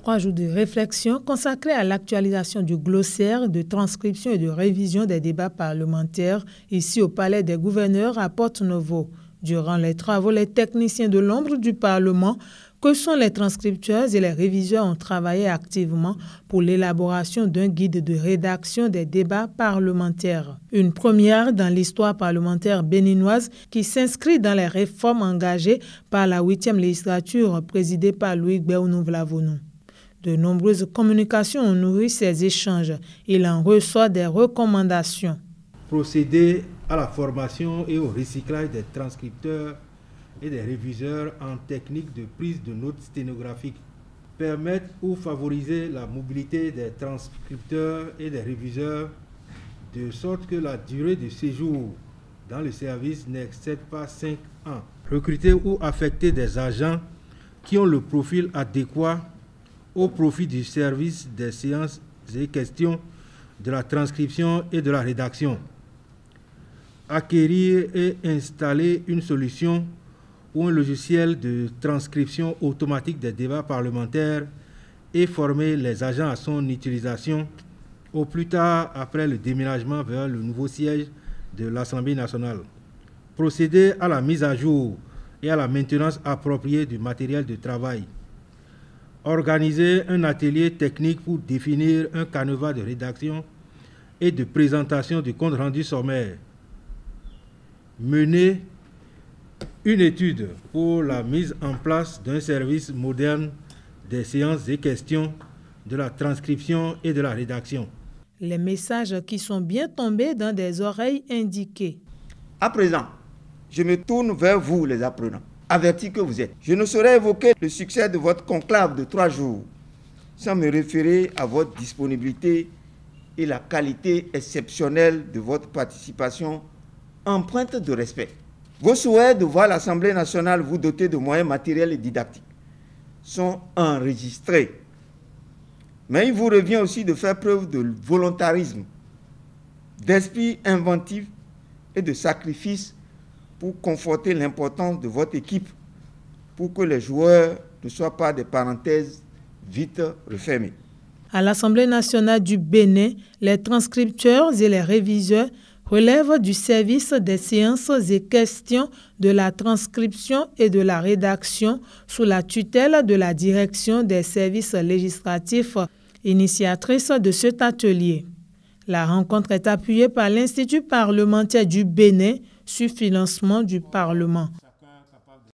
3 jours de réflexion consacrés à l'actualisation du glossaire, de transcription et de révision des débats parlementaires ici au Palais des Gouverneurs à Porto-Novo. Durant les travaux, les techniciens de l'ombre du Parlement, que sont les transcripteurs et les réviseurs, ont travaillé activement pour l'élaboration d'un guide de rédaction des débats parlementaires. Une première dans l'histoire parlementaire béninoise qui s'inscrit dans les réformes engagées par la 8e législature présidée par Louis Gbéounou Vlavonou. De nombreuses communications ont nourri ces échanges. Il en ressort des recommandations. Procéder à la formation et au recyclage des transcripteurs et des réviseurs en technique de prise de notes sténographiques. Permettre ou favoriser la mobilité des transcripteurs et des réviseurs de sorte que la durée de séjour dans le service n'excède pas 5 ans. Recruter ou affecter des agents qui ont le profil adéquat au profit du service des séances et questions de la transcription et de la rédaction. Acquérir et installer une solution ou un logiciel de transcription automatique des débats parlementaires et former les agents à son utilisation au plus tard après le déménagement vers le nouveau siège de l'Assemblée nationale. Procéder à la mise à jour et à la maintenance appropriée du matériel de travail. Organiser un atelier technique pour définir un canevas de rédaction et de présentation du compte rendu sommaire. Mener une étude pour la mise en place d'un service moderne des séances et questions, de la transcription et de la rédaction. Les messages qui sont bien tombés dans des oreilles indiquées. À présent, je me tourne vers vous les apprenants, avertis que vous êtes. Je ne saurais évoquer le succès de votre conclave de 3 jours sans me référer à votre disponibilité et la qualité exceptionnelle de votre participation empreinte de respect. Vos souhaits de voir l'Assemblée nationale vous doter de moyens matériels et didactiques sont enregistrés. Mais il vous revient aussi de faire preuve de volontarisme, d'esprit inventif et de sacrifice pour conforter l'importance de votre équipe, pour que les joueurs ne soient pas des parenthèses vite refermées. À l'Assemblée nationale du Bénin, les transcripteurs et les réviseurs relèvent du service des séances et questions, de la transcription et de la rédaction sous la tutelle de la direction des services législatifs, initiatrice de cet atelier. La rencontre est appuyée par l'Institut parlementaire du Bénin sur financement du Parlement.